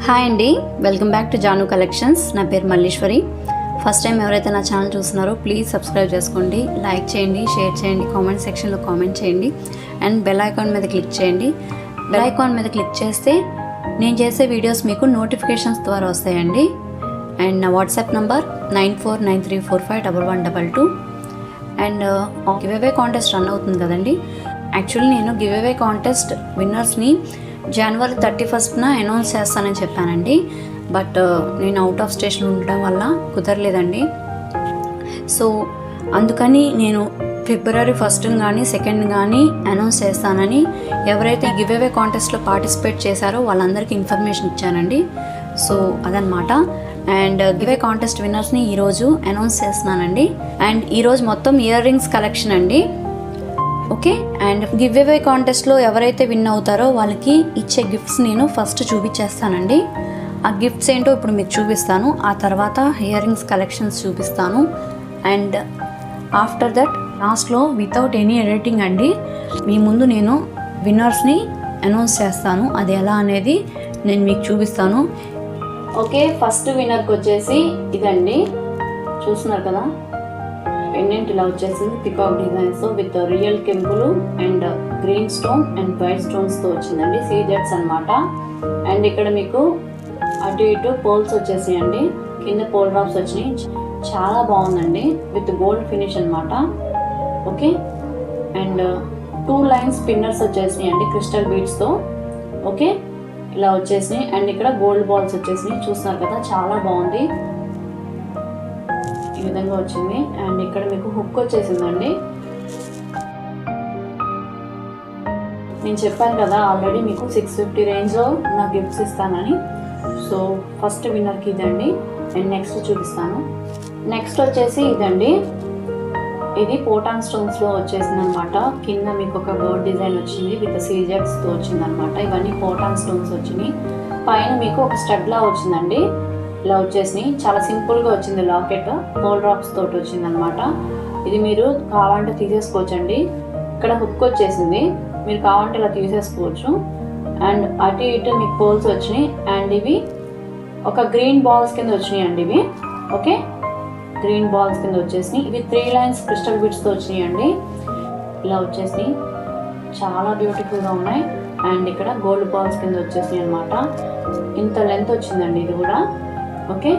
Hi అండి, welcome back to Janu collections. నా పేరు మల్లీశ్వరి. ఫస్ట్ టైం ఎవరైతే నా ఛానల్ చూస్తున్నారో ప్లీజ్ సబ్స్క్రైబ్ చేసుకోండి, లైక్ చేయండి, షేర్ చేయండి, కామెంట్ సెక్షన్లో కామెంట్ చేయండి అండ్ బెల్ ఐకాన్ మీద క్లిక్ చేయండి. బెల్ ఐకాన్ మీద క్లిక్ చేస్తే నేను చేసే వీడియోస్ మీకు నోటిఫికేషన్స్ ద్వారా వస్తాయండి. అండ్ నా WhatsApp number 9493451122. And give away contest run అవుతుంది కదండి. యాక్చువల్లీ నేను గివ్ అవే కాంటెస్ట్ విన్నర్స్ని జనవరి 31న అనౌన్స్ చేస్తానని చెప్పానండి. బట్ నేను అవుట్ ఆఫ్ స్టేషన్ ఉండడం వల్ల కుదరలేదండి. సో అందుకని నేను ఫిబ్రవరి 1 కానీ 2 కానీ అనౌన్స్ చేస్తానని ఎవరైతే గివ్ అవే కాంటెస్ట్లో పార్టిసిపేట్ చేశారో వాళ్ళందరికీ ఇన్ఫర్మేషన్ ఇచ్చానండి. సో అదనమాట. అండ్ గివ్ అవే కాంటెస్ట్ విన్నర్స్ని ఈరోజు అనౌన్స్ చేస్తున్నానండి. అండ్ ఈరోజు మొత్తం ఇయర్ రింగ్స్ కలెక్షన్ అండి. ఓకే. అండ్ గివ్ అవే కాంటెస్ట్లో ఎవరైతే విన్ అవుతారో వాళ్ళకి ఇచ్చే గిఫ్ట్స్ నేను ఫస్ట్ చూపించేస్తానండి. ఆ గిఫ్ట్స్ ఏంటో ఇప్పుడు మీకు చూపిస్తాను. ఆ తర్వాత ఇయర్ రింగ్స్ కలెక్షన్స్ చూపిస్తాను. అండ్ ఆఫ్టర్ దట్ లాస్ట్లో వితౌట్ ఎనీ ఎడిటింగ్ అండి మీ ముందు నేను విన్నర్స్ని అనౌన్స్ చేస్తాను. అది ఎలా అనేది నేను మీకు చూపిస్తాను. ఓకే, ఫస్ట్ విన్నర్కి వచ్చేసి ఇదండి, చూస్తున్నారు కదా. పెండెంట్ ఇలా వచ్చేసింది పికాక్ డిజైన్స్ విత్ రియల్ కెంపులు and green stone and white స్టోన్స్తో వచ్చిందండి. సీజెట్స్ అనమాట. అండ్ ఇక్కడ మీకు అటు ఇటు పోల్స్ వచ్చేసాయండి, కింద పోల్ డ్రాప్స్ వచ్చినాయి. చాలా బాగుందండి, విత్ గోల్డ్ ఫినిష్ అనమాట. ఓకే. అండ్ 2 లైన్స్ స్పిన్నర్స్ వచ్చేసినాయి అండి క్రిస్టల్ బీడ్స్తో. ఓకే, ఇలా వచ్చేసినాయి. అండ్ ఇక్కడ గోల్డ్ బాల్స్ వచ్చేసినాయి, చూస్తున్నారు కదా, చాలా బాగుంది. ఈ విధంగా వచ్చింది. అండ్ ఇక్కడ మీకు హుక్ వచ్చేసిందండి. నేను చెప్పాను కదా ఆల్రెడీ మీకు 650 రేంజ్లో నా గిఫ్ట్స్ ఇస్తానని. సో ఫస్ట్ విన్నర్కి ఇదండి. అండ్ నెక్స్ట్ చూపిస్తాను. నెక్స్ట్ వచ్చేసి ఇదండి, ఇది పోటాన్ స్టోన్స్లో వచ్చేసింది అనమాట. కింద మీకు ఒక బర్డ్ డిజైన్ వచ్చింది విత్ సీజెట్స్తో వచ్చింది అనమాట. ఇవన్నీ పోటాన్ స్టోన్స్ వచ్చినాయి. పైన మీకు ఒక స్టడ్లా వచ్చిందండి, ఇలా వచ్చేసినాయి. చాలా సింపుల్గా వచ్చింది లాకెట్, పోల్ డ్రాప్స్ తోటి వచ్చింది అనమాట. ఇది మీరు కావాలంటే తీసేసుకోవచ్చండి. ఇక్కడ హుక్ వచ్చేసింది, మీరు కావాలంటే ఇలా తీసేసుకోవచ్చు. అండ్ అటు ఇటు మీకు పోల్స్ వచ్చినాయి. అండ్ ఇవి ఒక గ్రీన్ బాల్స్ కింద వచ్చినాయి అండి ఇవి. ఓకే, గ్రీన్ బాల్స్ కింద వచ్చేసినాయి. ఇవి 3 లైన్స్ క్రిస్టల్ బిట్స్తో వచ్చినాయి అండి, ఇలా వచ్చేసినాయి. చాలా బ్యూటిఫుల్గా ఉన్నాయి. అండ్ ఇక్కడ గోల్డ్ బాల్స్ కింద వచ్చేసినాయి అనమాట. ఇంత లెంత్ వచ్చిందండి ఇది కూడా. ఓకే,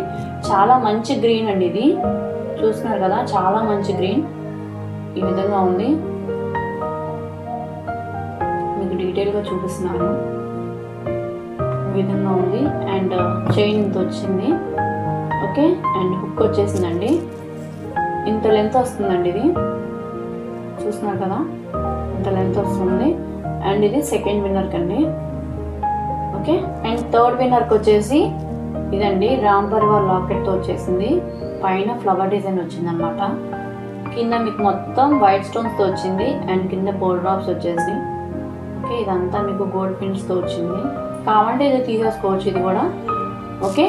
చాలా మంచి గ్రీన్ అండి ఇది, చూస్తున్నారు కదా, చాలా మంచి గ్రీన్. ఈ విధంగా ఉంది, మీకు డీటెయిల్గా చూపిస్తున్నాను. ఈ విధంగా ఉంది. అండ్ చైన్ ఇంత వచ్చింది. ఓకే, అండ్ హుక్ వచ్చేసిందండి. ఇంత లెంత్ వస్తుందండి ఇది, చూస్తున్నారు కదా, ఇంత లెంత్ వస్తుంది. అండ్ ఇది సెకండ్ విన్నర్కి అండి. ఓకే. అండ్ థర్డ్ విన్నర్కి వచ్చేసి ఇదండి, రామ్ పరివార్ లాకెట్తో వచ్చేసింది. పైన ఫ్లవర్ డిజైన్ వచ్చింది అనమాట. కింద మీకు మొత్తం వైట్ స్టోన్స్తో వచ్చింది. అండ్ కింద పోల్ డ్రాప్స్ వచ్చేసి. ఓకే, ఇదంతా మీకు గోల్డ్ పిన్స్తో వచ్చింది. కావాలంటే ఇది తీసేసుకోవచ్చు ఇది కూడా. ఓకే,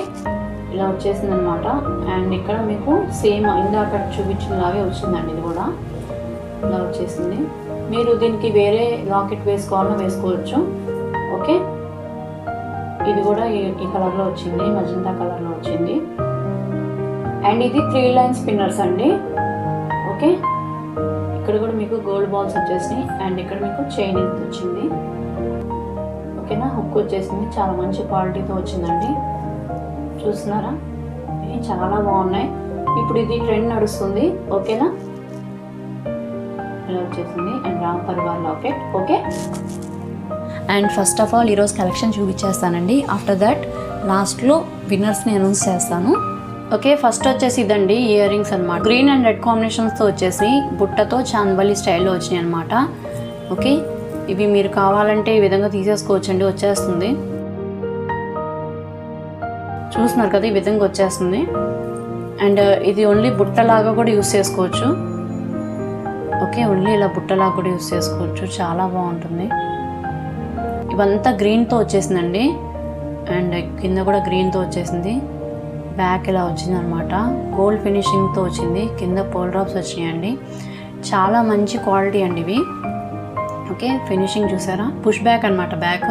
ఇలా వచ్చేసింది అనమాట. అండ్ ఇక్కడ మీకు సేమ్ ఇందాక చూపించినలాగే వచ్చిందండి ఇది కూడా, ఇలా వచ్చేసింది. మీరు దీనికి వేరే లాకెట్ వేసుకోవాలన్నా వేసుకోవచ్చు. ఓకే, ఇది కూడా ఈ కలర్లో వచ్చింది, మజంతా కలర్లో వచ్చింది. అండ్ ఇది 3 లైన్ స్పిన్నర్స్ అండి. ఓకే, ఇక్కడ కూడా మీకు గోల్డ్ బాల్స్ వచ్చేసినాయి. అండ్ ఇక్కడ మీకు చైన్ ఇంత వచ్చింది. ఓకేనా, హుక్ వచ్చేసింది. చాలా మంచి క్వాలిటీతో వచ్చిందండి, చూస్తున్నారా, ఇవి చాలా బాగున్నాయి. ఇప్పుడు ఇది ట్రెండ్ నడుస్తుంది. ఓకేనా, ఇలా వచ్చేసింది. And Ram Parivar locket. Okay. And first of all ఈరోజు కలెక్షన్ చూపించేస్తానండి. ఆఫ్టర్ దట్ లాస్ట్లో విన్నర్స్ని అనౌన్స్ చేస్తాను. ఓకే, ఫస్ట్ వచ్చేసి ఇదండి ఇయర్ రింగ్స్ అనమాట. గ్రీన్ అండ్ రెడ్ కాంబినేషన్స్తో వచ్చేసి బుట్టతో చాందబలి స్టైల్లో వచ్చినాయి అనమాట. ఓకే, ఇవి మీరు కావాలంటే ఈ విధంగా తీసేసుకోవచ్చండి, వచ్చేస్తుంది. చూస్తున్నారు కదా, ఈ విధంగా వచ్చేస్తుంది. అండ్ ఇది ఓన్లీ బుట్టలాగా కూడా యూస్ చేసుకోవచ్చు. ఓకే, ఓన్లీ ఇలా బుట్టలాగా కూడా యూస్ చేసుకోవచ్చు, చాలా బాగుంటుంది. ఇవంతా గ్రీన్తో వచ్చేసిందండి. అండ్ కింద కూడా గ్రీన్తో వచ్చేసింది. బ్యాక్ ఇలా వచ్చింది అనమాట, గోల్డ్ ఫినిషింగ్తో వచ్చింది. కింద పోల్ డ్రాప్స్ వచ్చినాయండి. చాలా మంచి క్వాలిటీ అండి ఇవి. ఓకే, ఫినిషింగ్ చూసారా, పుష్ బ్యాక్ అనమాట. బ్యాక్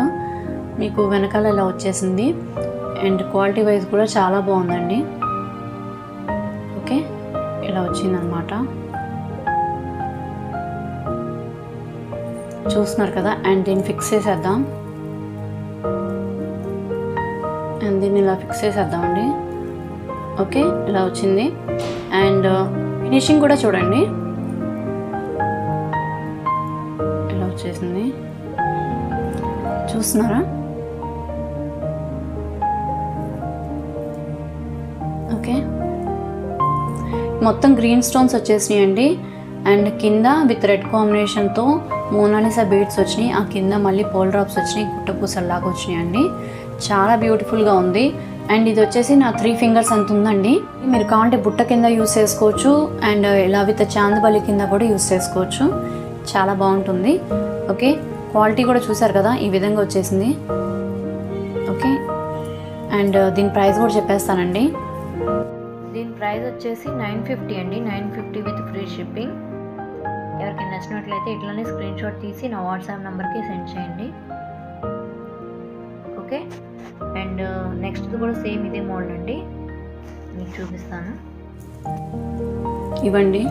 మీకు వెనకాల ఇలా వచ్చేసింది. అండ్ క్వాలిటీ వైజ్ కూడా చాలా బాగుందండి. ఓకే, ఇలా వచ్చిందనమాట. చూస్తున్నారు కదా. అండ్ దీన్ని ఫిక్స్ చేసేద్దాం. అండ్ దీన్ని ఇలా ఫిక్స్ చేసేద్దామండి. ఓకే, ఇలా వచ్చింది. అండ్ ఫినిషింగ్ కూడా చూడండి, ఇలా వచ్చేసింది. చూస్తున్నారా? ఓకే, మొత్తం గ్రీన్ స్టోన్స్ వచ్చేసినాయండి. అండ్ కింద విత్ రెడ్ కాంబినేషన్తో మోనాలిసా బీడ్స్ వచ్చినాయి. ఆ కింద మళ్ళీ పోల్ డ్రాప్స్ వచ్చినాయి, గుట్టపూసల్లాగా వచ్చినాయండి. చాలా బ్యూటిఫుల్గా ఉంది. అండ్ ఇది వచ్చేసి నా 3 ఫింగర్స్ అంత ఉందండి. మీరు కావాలంటే బుట్ట కింద యూస్ చేసుకోవచ్చు. అండ్ ఇలా విత్ చాందబలి కింద కూడా యూస్ చేసుకోవచ్చు. చాలా బాగుంటుంది. ఓకే, క్వాలిటీ కూడా చూసారు కదా, ఈ విధంగా వచ్చేసింది. ఓకే, అండ్ దీని ప్రైస్ కూడా చెప్పేస్తానండి. దీని ప్రైస్ వచ్చేసి 950 అండి. 950 విత్ ఫ్రీ షిప్పింగ్. ఎవరికైనా నచ్చినట్లయితే ఇట్లానే స్క్రీన్ షాట్ తీసి నా వాట్సాప్ నెంబర్కి సెండ్ చేయండి. ఓకే, అండ్ నెక్స్ట్ కూడా సేమ్ ఇదే మోడల్ అండి, మీకు చూపిస్తాను. ఇవ్వండి,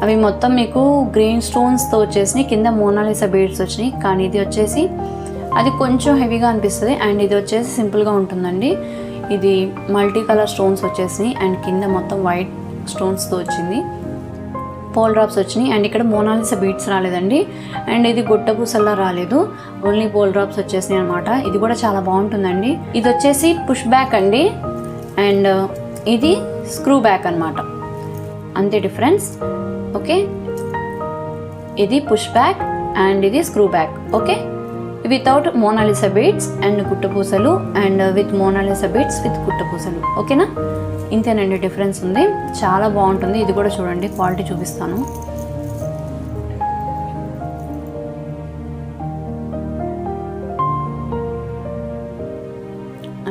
అవి మొత్తం మీకు గ్రీన్ స్టోన్స్తో వచ్చేసినాయి. కింద మోనాలిసా బీడ్స్ వచ్చినాయి. కానీ ఇది వచ్చేసి అది కొంచెం హెవీగా అనిపిస్తుంది. అండ్ ఇది వచ్చేసి సింపుల్గా ఉంటుందండి. ఇది మల్టీ కలర్ స్టోన్స్ వచ్చేసినాయి. అండ్ కింద మొత్తం వైట్ స్టోన్స్తో వచ్చింది. పోల్ డ్రాప్స్ వచ్చినాయి. అండ్ ఇక్కడ మోనాలిసా బీడ్స్ రాలేదండి. అండ్ ఇది గుట్టపూసల్లా రాలేదు, ఓన్లీ పోల్ డ్రాప్స్ వచ్చేసినాయి అనమాట. ఇది కూడా చాలా బాగుంటుందండి. ఇది వచ్చేసి పుష్ బ్యాక్ అండి. అండ్ ఇది స్క్రూ బ్యాక్ అనమాట, అంతే డిఫరెన్స్. ఓకే, ఇది పుష్ బ్యాక్ అండ్ ఇది screw back. Okay, without Mona Lisa beads and గుట్టపూసలు, and with Mona Lisa beads with గుట్టపూసలు. ఓకేనా, ఇంతేనండి డిఫరెన్స్ ఉంది. చాలా బాగుంటుంది. ఇది కూడా చూడండి, క్వాలిటీ చూపిస్తాను.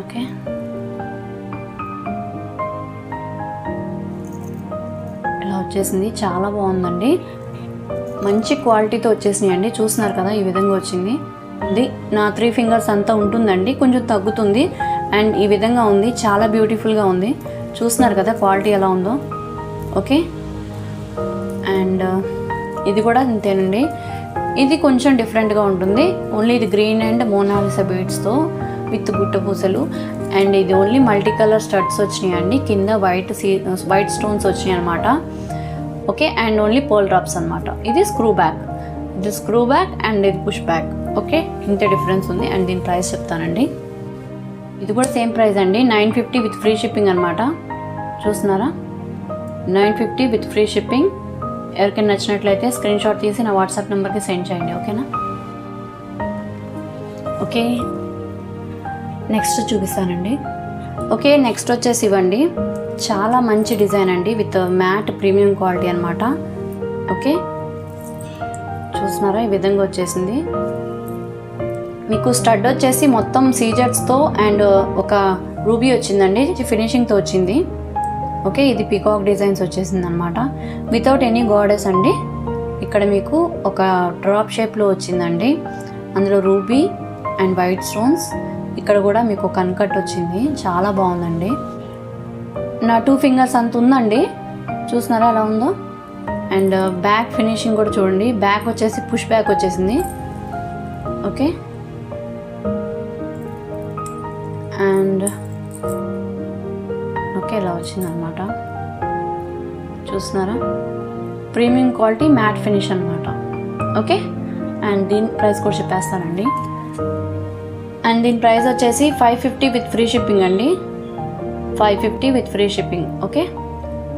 ఓకే, ఇలా వచ్చేసింది. చాలా బాగుందండి, మంచి క్వాలిటీతో వచ్చేసినాయి అండి. చూస్తున్నారు కదా, ఈ విధంగా వచ్చింది. ఇది నా 3 ఫింగర్స్ అంతా ఉంటుందండి, కొంచెం తగ్గుతుంది. అండ్ ఈ విధంగా ఉంది, చాలా బ్యూటిఫుల్గా ఉంది. చూస్తున్నారు కదా క్వాలిటీ ఎలా ఉందో. ఓకే, అండ్ ఇది కూడా అంతేనండి. ఇది కొంచెం డిఫరెంట్గా ఉంటుంది. ఓన్లీ ఇది గ్రీన్ అండ్ మోనాలిసా బీడ్స్తో విత్ గుట్టపూసలు. అండ్ ఇది ఓన్లీ మల్టీ కలర్ స్టడ్స్ వచ్చినాయండి. కింద వైట్ స్టోన్స్ వచ్చినాయి అనమాట. ఓకే, అండ్ ఓన్లీ పోల్ డ్రాప్స్ అనమాట. ఇది స్క్రూ బ్యాక్, ఇది స్క్రూ బ్యాక్ అండ్ ఇది పుష్ బ్యాక్. ఓకే, ఇంత డిఫరెన్స్ ఉంది. అండ్ దీని ప్రైస్ చెప్తానండి. ఇది కూడా సేమ్ ప్రైస్ అండి, 950 విత్ ఫ్రీ షిప్పింగ్ అనమాట. చూస్తున్నారా, 950 విత్ ఫ్రీ షిప్పింగ్. ఎవరికైనా నచ్చినట్లయితే స్క్రీన్ షాట్ తీసి నా వాట్సాప్ నెంబర్కి సెండ్ చేయండి. ఓకేనా. ఓకే, నెక్స్ట్ చూపిస్తానండి. ఓకే, నెక్స్ట్ వచ్చేసి ఇవ్వండి, చాలా మంచి డిజైన్ అండి, విత్ మ్యాట్ ప్రీమియం క్వాలిటీ అనమాట. ఓకే, చూస్తున్నారా, ఈ విధంగా వచ్చేసింది. మీకు స్టడ్ వచ్చేసి మొత్తం సీజర్స్తో అండ్ ఒక రూబీ వచ్చిందండి, ఫినిషింగ్తో వచ్చింది. ఓకే, ఇది పీకాక్ డిజైన్స్ వచ్చేసింది అనమాట, వితౌట్ ఎనీ గాడెస్ అండి. ఇక్కడ మీకు ఒక డ్రాప్ షేప్లో వచ్చిందండి, అందులో రూబీ అండ్ వైట్ స్టోన్స్. ఇక్కడ కూడా మీకు ఒక అన్కట్ వచ్చింది, చాలా బాగుందండి. నా 2 ఫింగర్స్ అంత ఉందండి, చూస్తున్నారా ఎలా ఉందో. అండ్ బ్యాక్ ఫినిషింగ్ కూడా చూడండి, బ్యాక్ వచ్చేసి పుష్ బ్యాక్ వచ్చేసింది. ఓకే, అండ్ ఓకే ఇలా వచ్చిందనమాట. చూస్తున్నారా, ప్రీమియం క్వాలిటీ మ్యాట్ ఫినిష్ అనమాట. ఓకే, అండ్ దీని ప్రైస్ కూడా చెప్పేస్తానండి. అండ్ దీని ప్రైస్ వచ్చేసి 550 విత్ ఫ్రీ షిప్పింగ్ అండి, 550 విత్ ఫ్రీ షిప్పింగ్. ఓకే,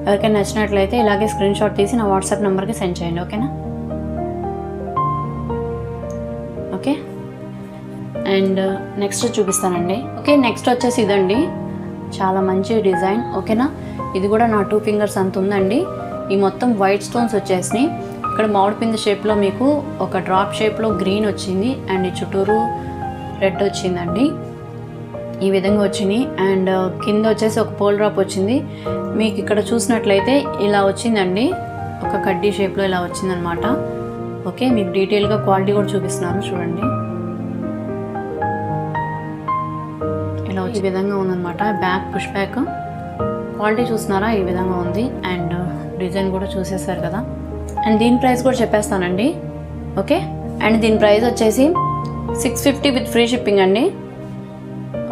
ఎవరికైనా నచ్చినట్లయితే ఇలాగే స్క్రీన్ షాట్ తీసి నా వాట్సాప్ నెంబర్కి సెండ్ చేయండి. ఓకేనా. ఓకే, అండ్ నెక్స్ట్ చూపిస్తానండి. ఓకే, నెక్స్ట్ వచ్చేసి ఇదండి, చాలా మంచి డిజైన్. ఓకేనా, ఇది కూడా నా 2 ఫింగర్స్ అంత ఉందండి. ఈ మొత్తం వైట్ స్టోన్స్ వచ్చేసినాయి. ఇక్కడ మామిడిపిండి షేప్లో మీకు ఒక డ్రాప్ షేప్లో గ్రీన్ వచ్చింది. అండ్ ఈ చుట్టూరు రెడ్ వచ్చిందండి, ఈ విధంగా వచ్చినాయి. అండ్ కింద వచ్చేసి ఒక పోల్ డ్రాప్ వచ్చింది. మీకు ఇక్కడ చూసినట్లయితే ఇలా వచ్చిందండి, ఒక కడ్డీ షేప్లో ఇలా వచ్చిందనమాట. ఓకే, మీకు డీటెయిల్గా క్వాలిటీ కూడా చూపిస్తున్నాను చూడండి, ఇలా ఈ విధంగా ఉందన్నమాట. బ్యాక్ పుష్ బ్యాక్ క్వాలిటీ చూస్తున్నారా, ఈ విధంగా ఉంది. అండ్ డిజైన్ కూడా చూసేసారు కదా. అండ్ దీని ప్రైస్ కూడా చెప్పేస్తానండి. ఓకే, అండ్ దీని ప్రైస్ వచ్చేసి 650 విత్ ఫ్రీ షిప్పింగ్ అండి.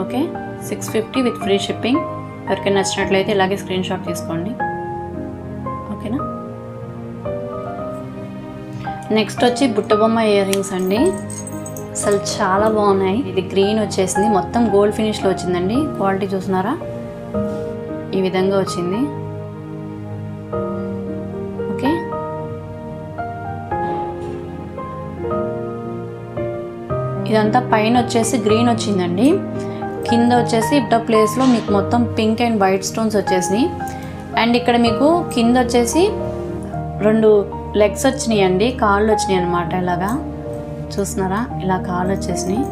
Okay, 650 with free shipping. ఎవరికైనా నచ్చినట్లయితే ఇలాగే స్క్రీన్ షాట్ తీసుకోండి. ఓకేనా. నెక్స్ట్ వచ్చి బుట్టబొమ్మ ఇయర్ రింగ్స్ అండి. అసలు చాలా బాగున్నాయి. ఇది గ్రీన్ వచ్చేసింది, మొత్తం గోల్డ్ ఫినిష్లో వచ్చిందండి. క్వాలిటీ చూస్తున్నారా, ఈ విధంగా వచ్చింది. ఓకే, ఇదంతా పైన వచ్చేసి గ్రీన్ వచ్చిందండి. కింద వచ్చేసి ఇట్ట ప్లేస్లో మీకు మొత్తం పింక్ అండ్ వైట్ స్టోన్స్ వచ్చేసినాయి. అండ్ ఇక్కడ మీకు కింద వచ్చేసి 2 లెగ్స్ వచ్చినాయి అండి, కాళ్ళు వచ్చినాయి అనమాట. ఇలాగా చూస్తున్నారా, ఇలా కాళ్ళు వచ్చేసినాయి.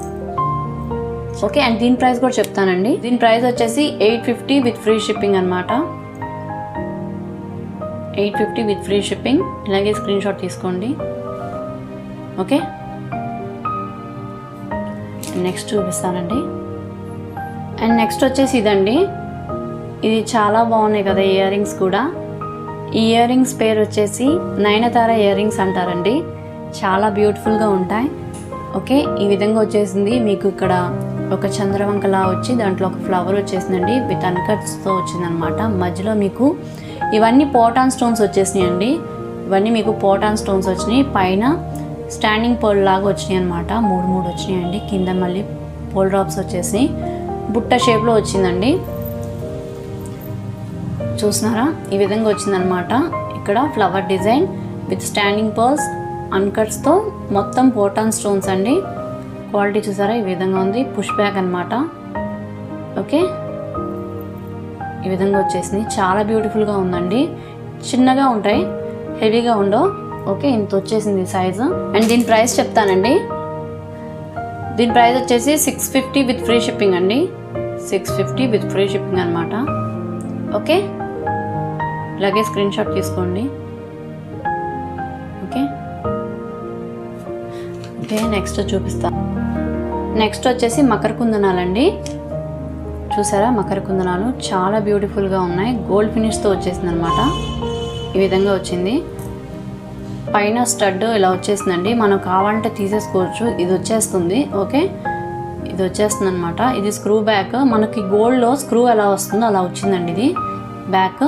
ఓకే, అండ్ దీని ప్రైస్ కూడా చెప్తానండి. దీని ప్రైస్ వచ్చేసి 850 విత్ ఫ్రీ షిప్పింగ్ అనమాట. 850 విత్ ఫ్రీ షిప్పింగ్. ఇలాగే స్క్రీన్ షాట్ తీసుకోండి. ఓకే, నెక్స్ట్ చూపిస్తానండి. అండ్ నెక్స్ట్ వచ్చేసి ఇదండి. ఇది చాలా బాగున్నాయి కదా ఇయర్ రింగ్స్ కూడా. ఈ ఇయర్ రింగ్స్ పేరు వచ్చేసి నయనతార ఇయర్ రింగ్స్ అంటారండి. చాలా బ్యూటిఫుల్గా ఉంటాయి. ఓకే, ఈ విధంగా వచ్చేసింది. మీకు ఇక్కడ ఒక చంద్రవంకలా వచ్చి దాంట్లో ఒక ఫ్లవర్ వచ్చేసిందండి, విత్ అన్కట్స్తో వచ్చిందనమాట. మధ్యలో మీకు ఇవన్నీ పోటాన్ స్టోన్స్ వచ్చేసినాయి అండి. ఇవన్నీ మీకు పోటాన్ స్టోన్స్ వచ్చినాయి. పైన స్టాండింగ్ పోల్ లాగా వచ్చినాయి అనమాట. 3 వచ్చినాయి అండి. కింద మళ్ళీ పోల్ డ్రాప్స్ వచ్చేసి బుట్ట షేప్లో వచ్చిందండి. చూస్తున్నారా, ఈ విధంగా వచ్చిందనమాట. ఇక్కడ flower design with standing pearls అన్కట్స్తో మొత్తం పోటాన్ స్టోన్స్ అండి. క్వాలిటీ చూసారా, ఈ విధంగా ఉంది. పుష్ బ్యాక్ అనమాట. ఓకే, ఈ విధంగా వచ్చేసింది. చాలా బ్యూటిఫుల్గా ఉందండి. చిన్నగా ఉంటాయి, హెవీగా ఉండవు. ఓకే, ఇంత వచ్చేసింది సైజు. అండ్ దీని ప్రైస్ చెప్తానండి. దీని ప్రైస్ వచ్చేసి 650 విత్ ఫ్రీ షిప్పింగ్ అండి. 650 విత్ ఫ్రీ షిప్పింగ్ అనమాట. ఓకే, ఇలాగే స్క్రీన్ షాట్ తీసుకోండి. ఓకే ఓకే, నెక్స్ట్ చూపిస్తాను. నెక్స్ట్ వచ్చేసి మకర కుందనాలండి. చూసారా, మకర కుందనాలు చాలా బ్యూటిఫుల్గా ఉన్నాయి. గోల్డ్ ఫినిష్తో వచ్చేసింది అనమాట. ఈ విధంగా వచ్చింది. పైన స్టడ్ ఇలా వచ్చేసిందండి. మనం కావాలంటే తీసేసుకోవచ్చు. ఇది వచ్చేస్తుంది. ఓకే, ఇది వచ్చేస్తుంది అనమాట. ఇది స్క్రూ బ్యాక్. మనకి గోల్డ్లో స్క్రూ ఎలా వస్తుందో అలా వచ్చిందండి ఇది బ్యాక్.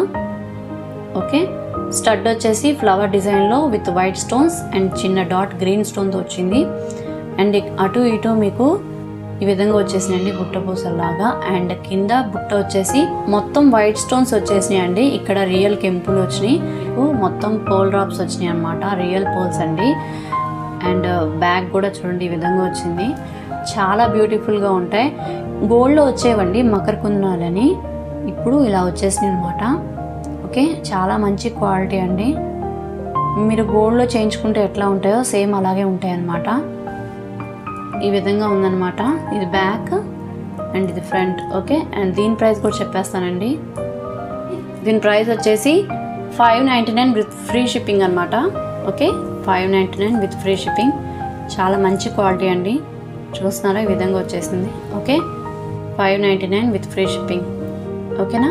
ఓకే, స్టడ్ వచ్చేసి ఫ్లవర్ డిజైన్లో విత్ వైట్ స్టోన్స్ అండ్ చిన్న డాట్ గ్రీన్ స్టోన్తో వచ్చింది. అండ్ అటు ఇటు మీకు ఈ విధంగా వచ్చేసినాయండి బుట్ట పూసల్లాగా. అండ్ కింద బుట్ట వచ్చేసి మొత్తం వైట్ స్టోన్స్ వచ్చేసినాయి అండి. ఇక్కడ రియల్ కెంపులు వచ్చినాయి. మొత్తం పోల్ డ్రాప్స్ వచ్చినాయి అనమాట, రియల్ పోల్స్ అండి. అండ్ బ్యాగ్ కూడా చూడండి, ఈ విధంగా వచ్చింది. చాలా బ్యూటిఫుల్గా ఉంటాయి. గోల్డ్లో వచ్చేవండి మకర కుందనాలని, ఇప్పుడు ఇలా వచ్చేసినాయి అనమాట. ఓకే, చాలా మంచి క్వాలిటీ అండి. మీరు గోల్డ్లో చేయించుకుంటే ఎట్లా ఉంటాయో సేమ్ అలాగే ఉంటాయి అన్నమాట. ఈ విధంగా ఉందన్నమాట. ఇది బ్యాక్ అండ్ ఇది ఫ్రంట్. ఓకే, అండ్ దీని ప్రైస్ కూడా చెప్పేస్తానండి. దీని ప్రైస్ వచ్చేసి 599 విత్ ఫ్రీ షిప్పింగ్ అనమాట. Okay, 599 with free shipping. చాలా మంచి క్వాలిటీ అండి. చూస్తున్నారా, ఈ విధంగా వచ్చేసింది. Okay, 599 with free shipping. ఓకేనా,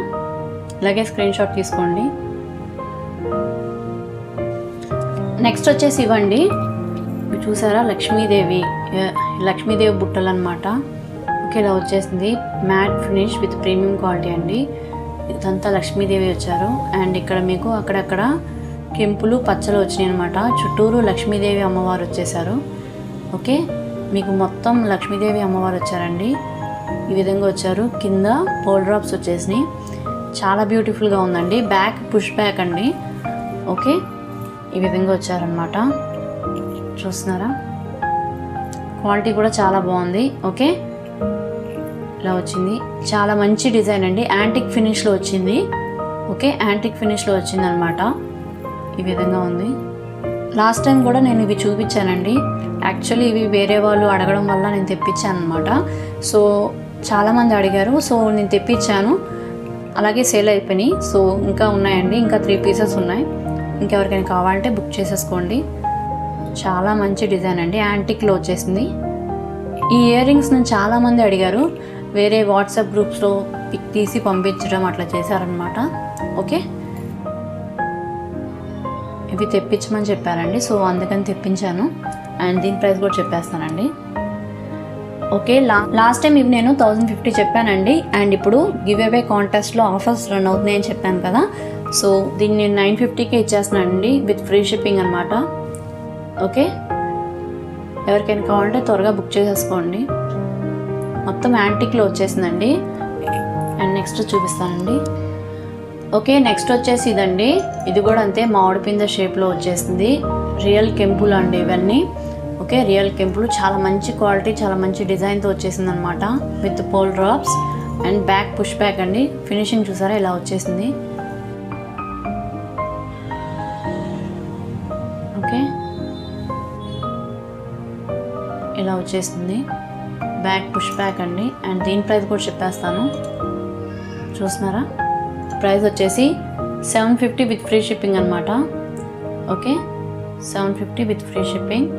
ఇలాగే స్క్రీన్ షాట్ తీసుకోండి. నెక్స్ట్ వచ్చేసి ఇవ్వండి. చూసారా, లక్ష్మీదేవి బుట్టలు అనమాట. ఓకే, ఇలా వచ్చేసింది. Matte finish with premium quality అండి. ఇదంతా లక్ష్మీదేవి వచ్చారు. అండ్ ఇక్కడ మీకు అక్కడక్కడ కెంపులు పచ్చలు వచ్చినాయి అనమాట. చుట్టూరు లక్ష్మీదేవి అమ్మవారు వచ్చేసారు. ఓకే, మీకు మొత్తం లక్ష్మీదేవి అమ్మవారు వచ్చారండి. ఈ విధంగా వచ్చారు. కింద పోల్ డ్రాప్స్ వచ్చేసినాయి. చాలా బ్యూటిఫుల్గా ఉందండి. బ్యాక్ పుష్ బ్యాక్ అండి. ఓకే, ఈ విధంగా వచ్చారనమాట. చూస్తున్నారా, క్వాలిటీ కూడా చాలా బాగుంది. ఓకే, ఇలా వచ్చింది. చాలా మంచి డిజైన్ అండి. యాంటిక్ ఫినిష్లో వచ్చింది. ఓకే, యాంటిక్ ఫినిష్లో వచ్చింది అనమాట. ఈ విధంగా ఉంది. లాస్ట్ టైం కూడా నేను ఇవి చూపించానండి. యాక్చువల్లీ ఇవి వేరే వాళ్ళు అడగడం వల్ల నేను తెప్పించాను అనమాట. సో చాలామంది అడిగారు, సో నేను తెప్పించాను. అలాగే సేల్ అయిపోయినాయి. సో ఇంకా ఉన్నాయండి, ఇంకా 3 పీసెస్ ఉన్నాయి. ఇంకెవరికైనా కావాలంటే బుక్ చేసేసుకోండి. చాలా మంచి డిజైన్ అండి. యాంటిక్లో వచ్చేసింది. ఈ ఇయర్ రింగ్స్ నేను చాలామంది అడిగారు. వేరే వాట్సాప్ గ్రూప్స్లో పిక్ తీసి పంపించడం అట్లా చేశారనమాట. ఓకే, ఇవి తెప్పించమని చెప్పారండి, సో అందుకని తెప్పించాను. అండ్ దీని ప్రైస్ కూడా చెప్పేస్తానండి. ఓకే, లాస్ట్ టైం ఇవి నేను 1050 చెప్పానండి. అండ్ ఇప్పుడు గివ్ అవే కాంటెస్ట్లో ఆఫర్స్ రన్ అవుతున్నాయి అని చెప్పాను కదా, సో దీన్ని నేను 950కే ఇచ్చేస్తున్నానండి విత్ ఫ్రీ షిప్పింగ్ అనమాట. ఓకే, ఎవరికైనా కావాలంటే త్వరగా బుక్ చేసేసుకోండి. మొత్తం యాంటిక్లో వచ్చేసిందండి. అండ్ నెక్స్ట్ చూపిస్తానండి. ఓకే, నెక్స్ట్ వచ్చేసి ఇదండి. ఇది కూడా అంతే, మామిడి పిందె షేప్లో వచ్చేసింది. రియల్ కెంపుల్ అండి ఇవన్నీ. ఓకే, రియల్ కెంపులు చాలా మంచి క్వాలిటీ, చాలా మంచి డిజైన్తో వచ్చేసింది అనమాట with pole drops. And back push back అండి. ఫినిషింగ్ చూసారా ఇలా వచ్చేసింది. ఓకే, ఇలా వచ్చేసింది బ్యాక్ పుష్ బ్యాక్ అండి. అండ్ దీని ప్రైస్ కూడా చెప్పేస్తాను, చూస్తున్నారా. ప్రైస్ వచ్చేసి 750 విత్ ఫ్రీ షిప్పింగ్ అనమాట. Okay, 750 with free shipping.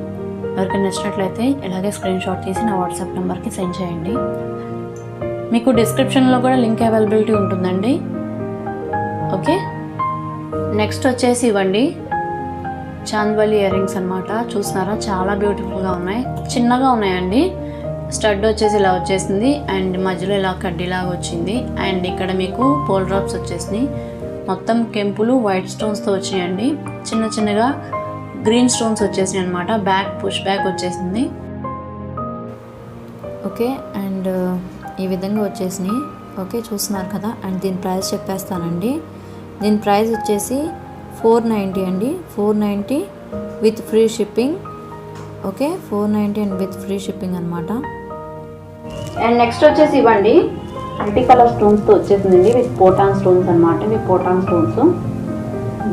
ఎవరికైనా నచ్చినట్లయితే ఇలాగే స్క్రీన్ షాట్ తీసి నా వాట్సాప్ నెంబర్కి సెండ్ చేయండి. మీకు డిస్క్రిప్షన్లో కూడా లింక్ అవైలబిలిటీ ఉంటుందండి. ఓకే, నెక్స్ట్ వచ్చేసి ఇవ్వండి చాంద్వలి ఇయర్ రింగ్స్ అనమాట. చూస్తున్నారా, చాలా బ్యూటిఫుల్గా ఉన్నాయి, చిన్నగా ఉన్నాయండి. స్టడ్ వచ్చేసి ఇలా వచ్చేసింది. అండ్ మధ్యలో ఇలా కడ్డీలాగా వచ్చింది. అండ్ ఇక్కడ మీకు పోల్ డ్రాప్స్ వచ్చేసినాయి. మొత్తం కెంపులు వైట్ స్టోన్స్తో వచ్చినాయండి. చిన్న చిన్నగా గ్రీన్ స్టోన్స్ వచ్చేసినాయి అనమాట. బ్యాక్ పుష్ బ్యాక్ వచ్చేసింది. ఓకే, అండ్ ఈ విధంగా వచ్చేసినాయి. ఓకే, చూస్తున్నారు కదా. అండ్ దీని ప్రైస్ చెప్పేస్తానండి. దీని ప్రైస్ వచ్చేసి 490 అండి. 490 with free shipping. Okay, 490 and with free shipping అనమాట. అండ్ నెక్స్ట్ వచ్చేసి ఇవ్వండి మల్టీ కలర్ స్టోన్స్తో వచ్చేసిందండి విత్ పోటాన్ స్టోన్స్ అనమాట. ఇవి పోటాన్ స్టోన్స్.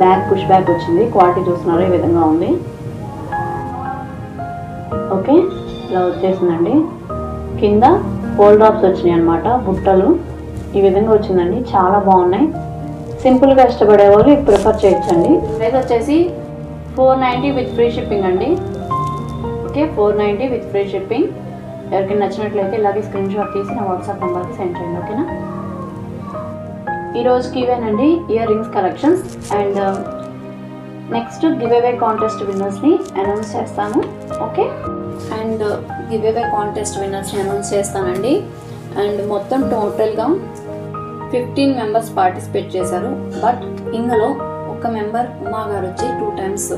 బ్యాక్ పుష్ బ్యాక్ వచ్చింది. క్వాలిటీ చూస్తున్నారో ఈ విధంగా ఉంది. ఓకే, ఇలా వచ్చేసిందండి. కింద పోల్ డ్రాప్స్ వచ్చినాయి అనమాట, బుట్టలు ఈ విధంగా వచ్చిందండి. చాలా బాగున్నాయి. సింపుల్గా ఇష్టపడే వాళ్ళు ఇది ప్రిఫర్ చేయొచ్చండి. ప్రైస్ వచ్చేసి 490 విత్ ఫ్రీ షిప్పింగ్ అండి. Okay, 490 with free shipping. ఎవరికైనా నచ్చినట్లయితే ఇలాగే స్క్రీన్ షాట్ తీసి నా వాట్సాప్ నెంబర్కి సెండ్ చేయండి. ఓకేనా. ఈరోజుకి ఇవేనండి ear rings collections. And next give away contest విన్నర్స్ని అనౌన్స్ చేస్తాను. Okay, and give away contest విన్నర్స్ని అనౌన్స్ చేస్తానండి. అండ్ మొత్తం టోటల్గా 15 మెంబర్స్ పార్టిసిపేట్ చేశారు. బట్ ఇందులో ఒక మెంబర్ ఉమా గారు వచ్చి 2 టైమ్స్,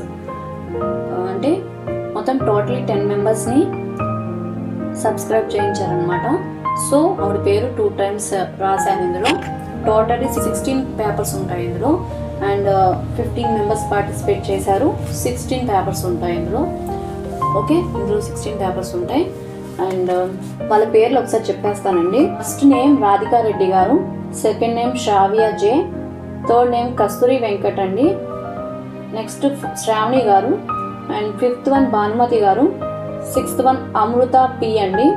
అంటే మొత్తం టోటలీ 10 మెంబర్స్ని సబ్స్క్రైబ్ చేయించారనమాట. సో ఆవిడ పేరు 2 టైమ్స్ రాశాను ఇందులో. టోటల్లీ 16 పేపర్స్ ఉంటాయి ఇందులో. అండ్ 15 మెంబర్స్ పార్టిసిపేట్ చేశారు. 16 పేపర్స్ ఉంటాయి ఇందులో. ఓకే, ఇందులో 16 పేపర్స్ ఉంటాయి. అండ్ వాళ్ళ పేర్లు ఒకసారి చెప్పేస్తానండి. ఫస్ట్ నేమ్ రాధికా రెడ్డి గారు, సెకండ్ నేమ్ శ్రావ్య జే, థర్డ్ నేమ్ కస్తూరి వెంకట్ అండి, నెక్స్ట్ శ్రావణి గారు, అండ్ 5th వన్ భానుమతి గారు, 6th వన్ అమృత పి అండి,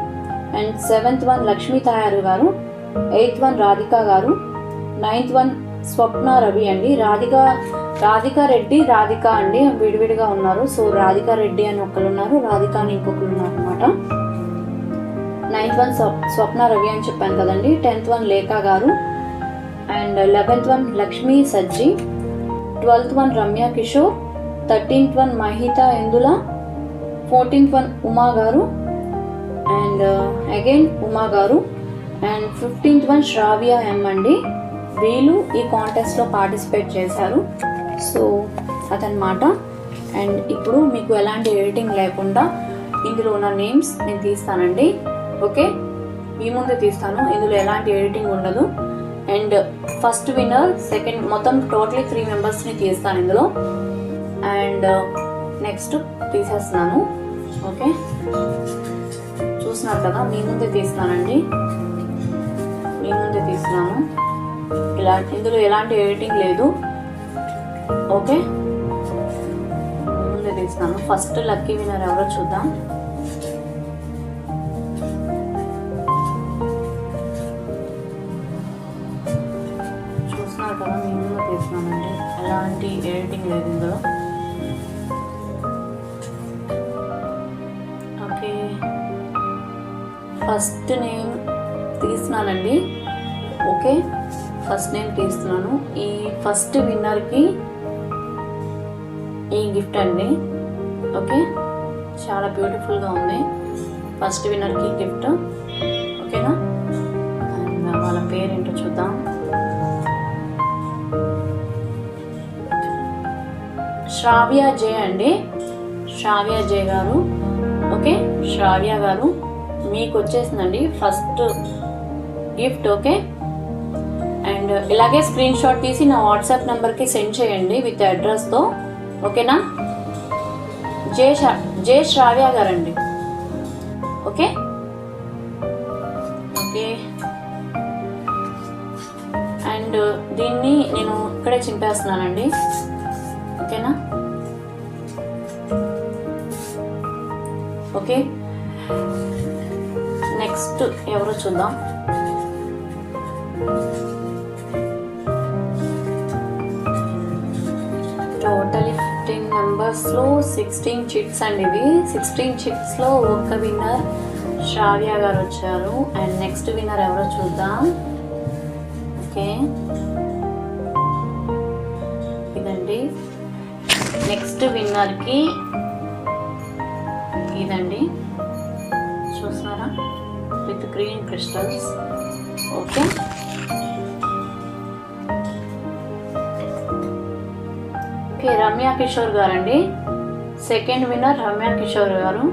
అండ్ 7th వన్ లక్ష్మీ తయారు గారు, 8th వన్ రాధిక గారు, 9th వన్ స్వప్న రవి అండి. రాధికా రెడ్డి, రాధిక అండి విడివిడిగా ఉన్నారు. సో రాధికా రెడ్డి అని ఒకరు ఉన్నారు, రాధిక అని ఇంకొకరు ఉన్నారు అనమాట. 9th వన్ స్వప్న రవి అని చెప్పాను కదండి. 10th వన్ లేఖ గారు, and 11th one Lakshmi Sajji, 12th one Ramya Kishore, 13th one Mahita Indula, 14th one Uma గారు, అండ్ అగైన్ ఉమా గారు, అండ్ 15th వన్ శ్రావ్య ఎం అండి. వీళ్ళు ఈ కాంటెస్ట్లో పార్టిసిపేట్ చేశారు. సో అదనమాట. అండ్ ఇప్పుడు మీకు ఎలాంటి ఎడిటింగ్ లేకుండా ఇందులో ఉన్న నేమ్స్ నేను తీస్తానండి. ఓకే, మీ ముందే తీస్తాను, ఇందులో ఎలాంటి ఎడిటింగ్ ఉండదు. అండ్ ఫస్ట్ విన్నర్, సెకండ్, మొత్తం టోటలీ 3 మెంబర్స్ని తీస్తాను ఇందులో. అండ్ నెక్స్ట్ తీసేస్తున్నాను. ఓకే, చూస్తున్నారు కదా, మీ ముందే తీస్తానండి, మీ ముందే తీస్తున్నాను. ఇందులో ఎలాంటి ఎడిటింగ్ లేదు. ఓకే, ముందే తీస్తాను. ఫస్ట్ లక్కీ విన్నర్ ఎవరో చూద్దాం. చూస్తున్నారు కదా, మీ ముందు తీస్తున్నానండి, ఎలాంటి ఎడిటింగ్ లేదు ఇందులో. ఓకే, ఫస్ట్ నేమ్ తీస్తున్నానండి. ఓకే, ఫస్ట్ నేమ్ తీస్తున్నాను. ఈ ఫస్ట్ విన్నర్కి ఈ గిఫ్ట్ అండి. ఓకే, చాలా బ్యూటిఫుల్గా ఉంది. ఫస్ట్ విన్నర్కి గిఫ్ట్. ఓకేనా, అండ్ వాళ్ళ పేరేంటో చూద్దాం. శ్రావ్య జే అండి, శ్రావ్య జే గారు. ఓకే, శ్రావ్య గారు మీకు వచ్చేసిందండి ఫస్ట్ గిఫ్ట్. ఓకే, అండ్ ఇలాగే స్క్రీన్ షాట్ తీసి నా వాట్సాప్ నెంబర్కి సెండ్ చేయండి విత్ అడ్రస్తో. ఓకేనా, జే శ్రావ్య గారండి. ఓకే ఓకే, అండ్ దీన్ని నేను ఇక్కడే చింపేస్తున్నానండి. ఓకేనా, ఓకే, నెక్స్ట్ ఎవరో చూద్దాం. టోటల్ 15 మెంబర్స్లో 16 చిట్స్ అండి ఇవి. 16 చిట్స్లో ఒక విన్నర్ శ్రావ్య గారు వచ్చారు. అండ్ నెక్స్ట్ విన్నర్ ఎవరో చూద్దాం. ఓకే, ఇదండి నెక్స్ట్ విన్నర్కి. ఇదండి చూస్తున్నారా, with green crystals. Okay, okay, Ramya Kishore గారండి. సెకండ్ విన్నర్ రమ్య కిషోర్ గారు.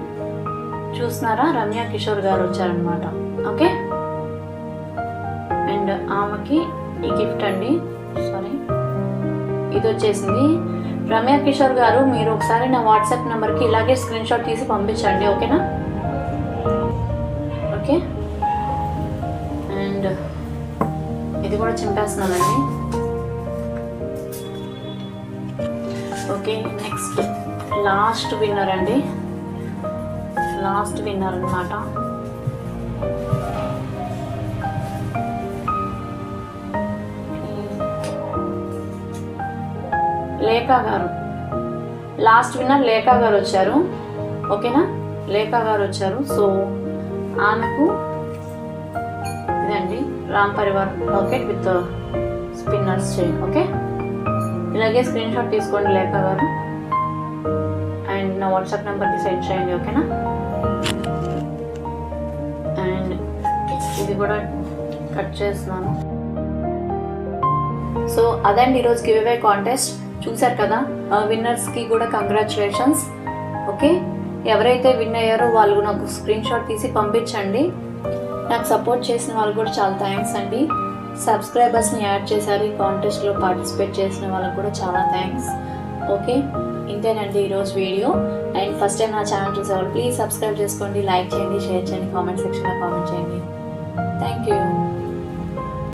చూస్తున్నారా, రమ్య కిషోర్ గారు వచ్చారనమాట. ఓకే, అండ్ ఆమెకి ఈ గిఫ్ట్ అండి. సారీ, ఇది వచ్చేసింది. రమ్య కిషోర్ గారు మీరు ఒకసారి నా వాట్సాప్ నెంబర్కి ఇలాగే స్క్రీన్ షాట్ తీసి పంపించండి. ఓకేనా, ఓకే, అండ్ ఇది కూడా చింపేస్తున్నానండి. ఓకే, నెక్స్ట్ లాస్ట్ విన్నర్ అండి, లాస్ట్ విన్నర్ అన్నమాట. లేఖా గారు, లాస్ట్ విన్నర్ లేఖా గారు వచ్చారు. ఓకేనా, లేఖా గారు వచ్చారు. సో ఆమెకు ఇదండి Ram Parivar locket with spinners chain. Okay, ఇలాగే స్క్రీన్ షాట్ తీసుకోండి లేఖా గారు, అండ్ నా వాట్సాప్ నెంబర్కి సెండ్ చేయండి. ఓకేనా, అండ్ ఇది కూడా కట్ చేస్తున్నాను. సో అదండి ఈరోజు గివ్ అవే కాంటెస్ట్. చూసారు కదా, విన్నర్స్కి కూడా కంగ్రాచులేషన్స్. ఓకే, ఎవరైతే విన్ అయ్యారో వాళ్ళు నాకు స్క్రీన్ షాట్ తీసి పంపించండి. నాకు సపోర్ట్ చేసిన వాళ్ళు కూడా చాలా థ్యాంక్స్ అండి. సబ్స్క్రైబర్స్ని యాడ్ చేశారు ఈ కాంటెస్ట్లో పార్టిసిపేట్ చేసిన వాళ్ళకి కూడా చాలా థ్యాంక్స్. ఓకే, ఇంతేనండి ఈరోజు వీడియో. అండ్ ఫస్ట్ టైం నా ఛానల్ చూసేవాళ్ళు ప్లీజ్ సబ్స్క్రైబ్ చేసుకోండి, లైక్ చేయండి, షేర్ చేయండి, కామెంట్ సెక్షన్లో కామెంట్ చేయండి. Thank you.